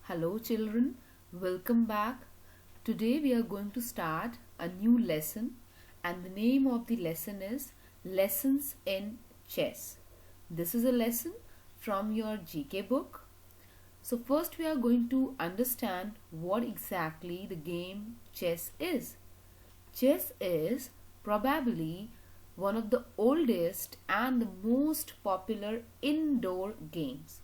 Hello children, welcome back. Today we are going to start a new lesson and the name of the lesson is Lessons in Chess. This is a lesson from your GK book. So first we are going to understand what exactly the game chess is. Chess is probably one of the oldest and the most popular indoor games.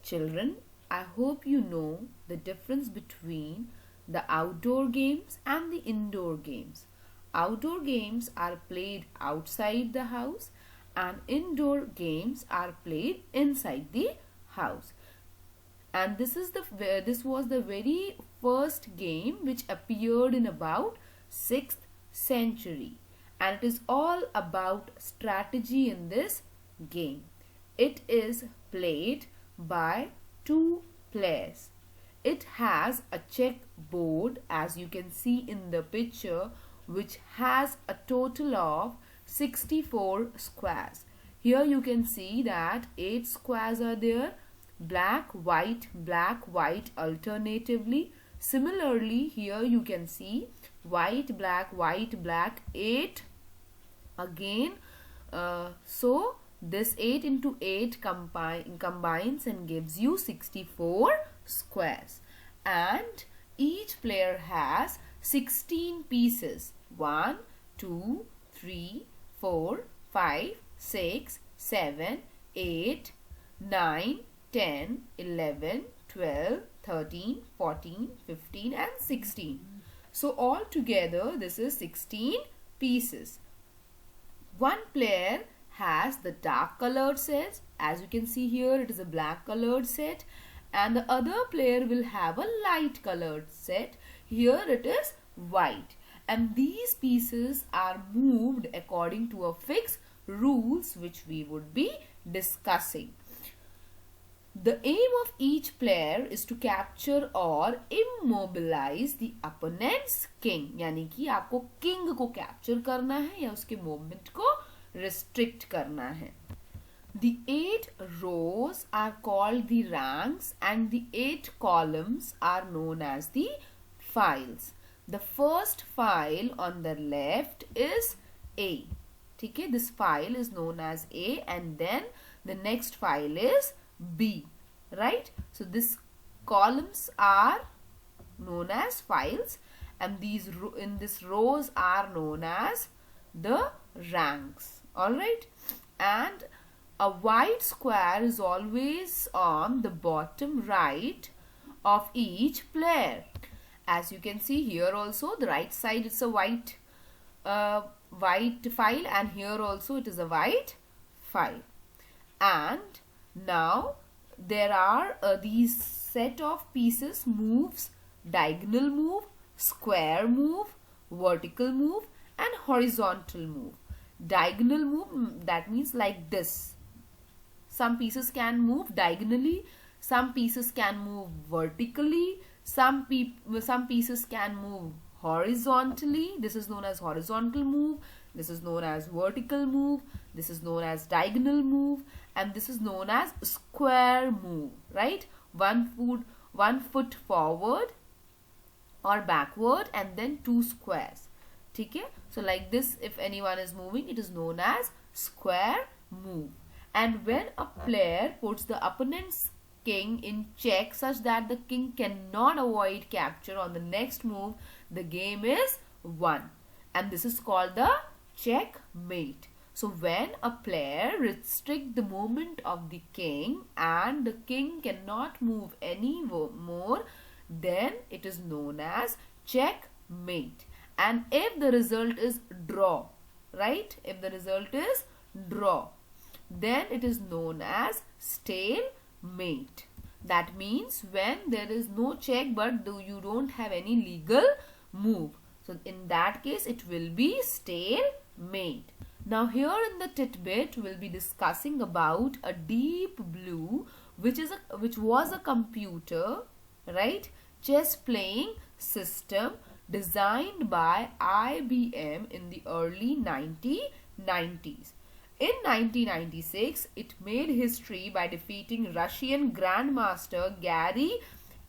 Children, I hope you know the difference between the outdoor games and the indoor games. Outdoor games are played outside the house and indoor games are played inside the house. And this was the very first game which appeared in about 6th century, and it is all about strategy in this game. It is played by two players. It has a checkboard, as you can see in the picture, which has a total of 64 squares. Here you can see that 8 squares are there, black, white, alternatively. Similarly, here you can see white, black, 8 again. So this 8 into 8 combines and gives you 64 squares. And each player has 16 pieces. 1, 2, 3, 4, 5, 6, 7, 8, 9, 10, 11, 12, 13, 14, 15 and 16. So all together this is 16 pieces. One player has the dark colored set. As you can see here, it is a black colored set, and the other player will have a light colored set. Here it is white, and these pieces are moved according to a fixed rules which we would be discussing. The aim of each player is to capture or immobilize the opponent's king. यानी कि आपको king को capture करना है या उसके movement को restrict करना है. The 8 rows are called the ranks and the 8 columns are known as the files. The first file on the left is A. ठीक है, this file is known as A, and then the next file is B, right? So these columns are known as files, and these in this rows are known as the ranks. All right, and a white square is always on the bottom right of each player. As you can see here also, the right side is a white file, and here also it is a white file. And now there are these set of pieces: moves, diagonal move, square move, vertical move and horizontal move. Diagonal move, that means like this. Some pieces can move diagonally, some pieces can move vertically, some pieces can move horizontally. This is known as horizontal move, this is known as vertical move, this is known as diagonal move, and this is known as square move, right? One foot forward or backward and then 2 squares. Okay? So like this, if anyone is moving, it is known as square move. And when a player puts the opponent's king in check such that the king cannot avoid capture on the next move, the game is won, and this is called the checkmate. So when a player restricts the movement of the king and the king cannot move any more, then it is known as checkmate. And if the result is draw, right? If the result is draw, then it is known as stalemate. That means when there is no check but you don't have any legal move. So in that case it will be stalemate. Now here in the tidbit we'll be discussing about a Deep Blue, which was a computer, right, chess playing system designed by IBM in the early 1990s. In 1996, it made history by defeating Russian Grandmaster Garry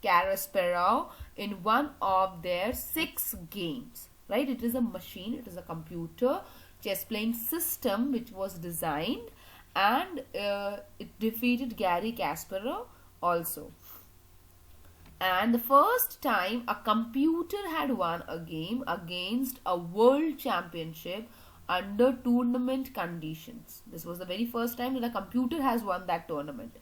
Kasparov in one of their 6 games. Right? It is a machine, it is a computer chess playing system which was designed, and it defeated Garry Kasparov also. And the first time a computer had won a game against a world championship under tournament conditions. This was the very first time that a computer has won that tournament.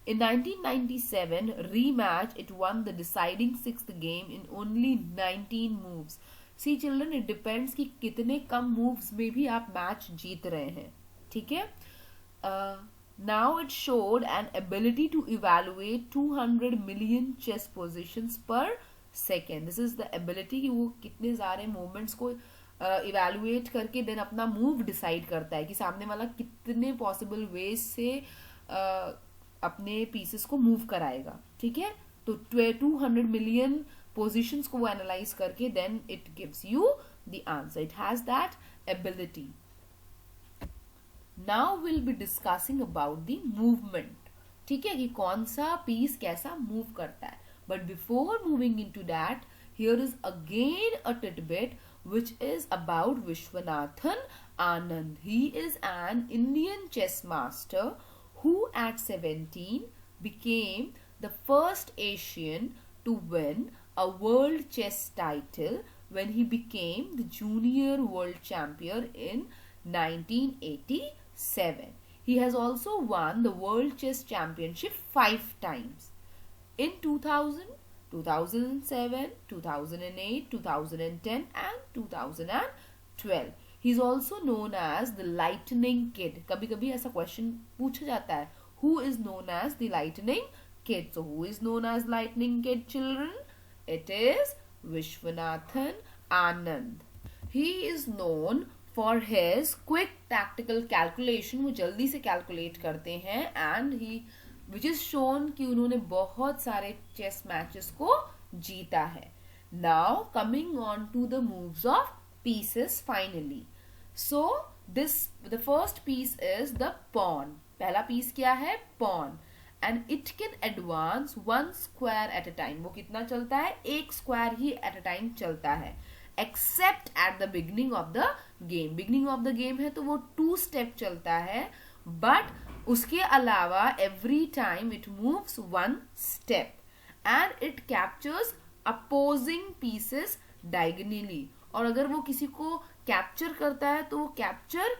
In 1997 rematch, it won the deciding 6th game in only 19 moves. See children, it depends कि कितने कम moves में भी आप match जीत रहे हैं. ठीक है? Now it showed an ability to evaluate 200 million chess positions per second. This is the ability कि वो कितने सारे movements को evaluate करके then अपना move decide करता है कि सामने वाला कितने possible ways से अपने pieces को move कराएगा. ठीक है? तो 200 million positions को वो analyze करके then it gives you the answer. It has that ability. Now we'll be discussing about the movement. ठीक है कि कौन सा piece कैसा move करता है. But before moving into that, here is again a tidbit which is about Vishwanathan Anand. He is an Indian chess master who at 17 became the first Asian to win a world chess title when he became the junior world champion in 1987. He has also won the World Chess Championship 5 times. In 2000, 2007, 2008, 2010 and 2012. He is also known as the Lightning Kid. कभी कभी ऐसा question पूछा जाता है. Who is known as the Lightning Kid? So who is known as Lightning Kid, children? It is Vishwanathan Anand. He is known for his quick tactical calculation. वो जल्दी से calculate करते हैं and he which is shown कि उन्होंने बहुत सारे chess matches को जीता है. Now coming on to the moves of pieces finally. So the first piece is the pawn. पहला piece क्या है? Pawn. And it can advance 1 square at a time. वो कितना चलता है? 1 square he at a time चलता है. Except at the beginning of the game. Beginning of the game है तो वो 2 step चलता है. But उसके अलावा every time it moves 1 step. And it captures opposing pieces diagonally. और अगर वो किसी को capture करता है तो वो capture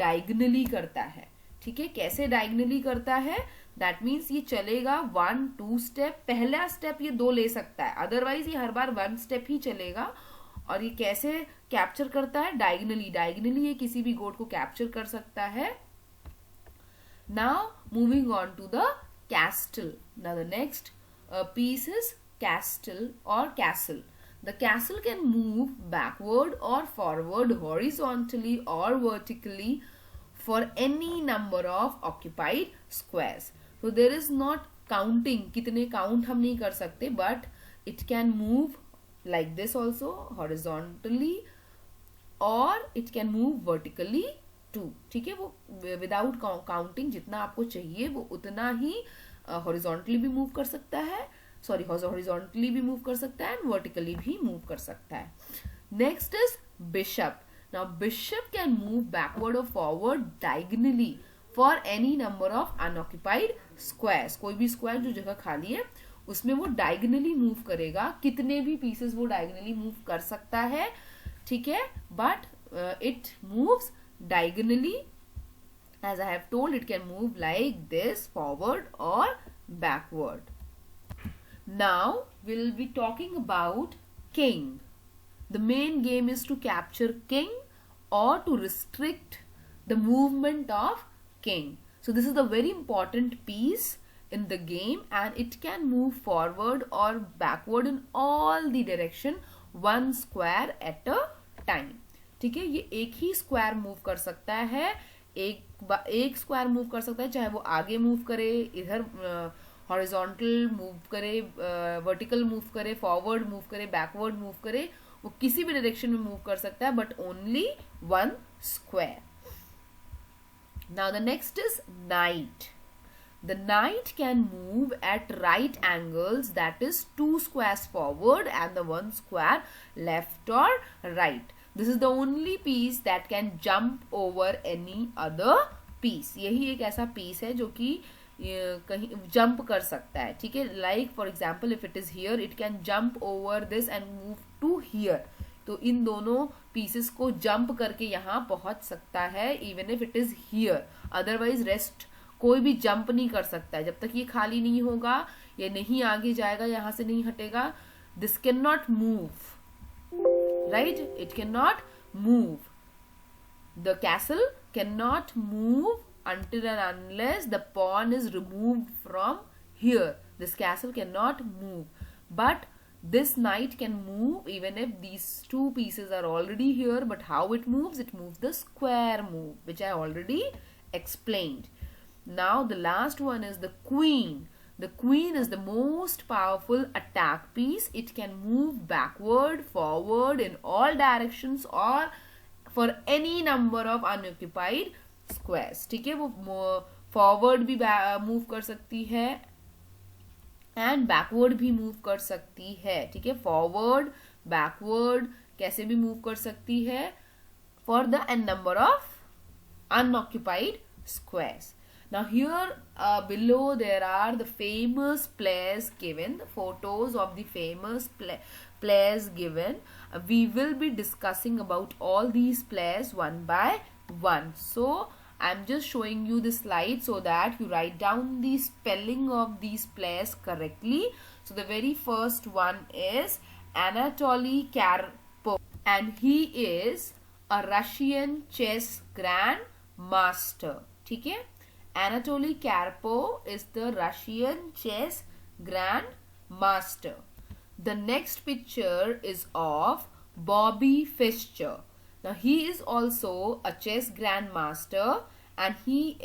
diagonally करता है. ठीक है? कैसे diagonally करता है? That means ये चलेगा 1-2 step. पहला step ये 2 ले सकता है. Otherwise ये हर बार 1 step ही चलेगा. और ये कैसे कैप्चर करता है? डायगनली. डायगनली ये किसी भी गोट को कैप्चर कर सकता है. Now moving on to the castle. Now the next piece is castle और castle. The castle can move backward और फॉरवर्ड, हॉरिजॉन्टली और vertically for any number of occupied squares. So there is not counting. कितने count हम नहीं कर सकते, but it can move like this also, horizontally, or it can move vertically too. ठीक है? वो without counting जितना आपको चाहिए वो उतना ही horizontally भी move कर सकता है. horizontally भी move कर सकता है and vertically भी move कर सकता है. Next is bishop. Now bishop can move backward or forward diagonally for any number of unoccupied squares. कोई भी square जो जगह खाली है उसमें वो डायगनली मूव करेगा. कितने भी पीसेस वो डायगनली मूव कर सकता है. ठीक है? But it moves diagonally. As I have told, it can move like this, forward और backward. Now will be talking about king. The main game is to capture king और to restrict the movement of king. So this is the very important piece in the game, and it can move forward or backward in all the direction 1 square at a time. ठीक है? ये एक ही square move कर सकता है. एक square move कर सकता है, चाहे वो आगे मूव करे, इधर हॉरिजॉन्टल मूव करे, वर्टिकल मूव करे, फॉरवर्ड मूव करे, बैकवर्ड मूव करे. वो किसी भी डायरेक्शन में मूव कर सकता है, but only 1 square. Now the next is night. The knight can move at right angles, that is 2 squares forward and the 1 square left or right. This is the only piece that can jump over any other piece. यही एक ऐसा piece है जो कि कहीं jump कर सकता है, ठीक है. Like for example, if it is here, it can jump over this and move to here. तो इन दोनों pieces को jump करके यहाँ पहुंच सकता है, even if it is here. Otherwise rest कोई भी जंप नहीं कर सकता है जब तक ये खाली नहीं होगा, ये नहीं आगे जाएगा, यहां से नहीं हटेगा. This can not move, right, it can not move. The castle can not move until and unless the pawn is removed from here. This castle cannot move, but this knight can move even if these two pieces are already here. But how it moves? It moves the square move, which I already explained. Now the last one is the queen. The queen is the most powerful attack piece. It can move backward, forward, in all directions or for any number of unoccupied squares. ठीक है, वो forward भी move कर सकती है and backward भी move कर सकती है. ठीक है, forward, backward कैसे भी move कर सकती है for the n number of unoccupied squares. Now here below there are the famous players given, the photos of the famous players given. We will be discussing about all these players one by one. So I'm just showing you the slide so that you write down the spelling of these players correctly. So the very first one is Anatoly Karpov, and he is a Russian chess grandmaster. ठीक है, Anatoly Karpov is the Russian chess grandmaster. The next picture is of Bobby Fischer. Now he is also a chess grandmaster, and he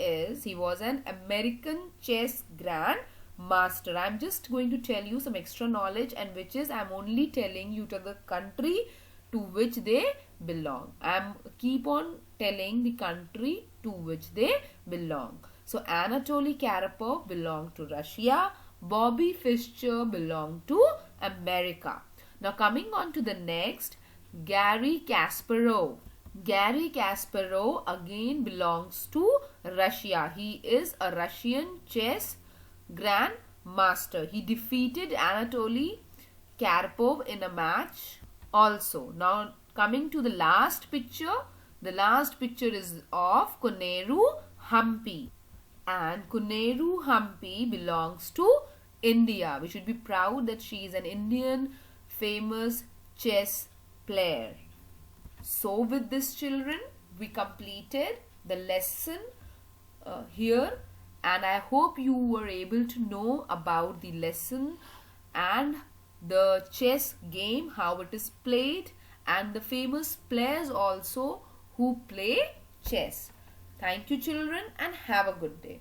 was an American chess grandmaster. I'm just going to tell you some extra knowledge, and which is I'm only telling you to the country to which they belong. I'm keep on telling the country to which they belong. So Anatoly Karpov belonged to Russia. Bobby Fischer belonged to America. Now coming on to the next, Garry Kasparov. Garry Kasparov again belongs to Russia. He is a Russian chess grandmaster. He defeated Anatoly Karpov in a match also. Now coming to the last picture. The last picture is of Koneru Humpy. And Koneru Humpy belongs to India. We should be proud that she is an Indian famous chess player. So with this, children, we completed the lesson here, and I hope you were able to know about the lesson and the chess game, how it is played, and the famous players also who play chess. Thank you, children, and have a good day.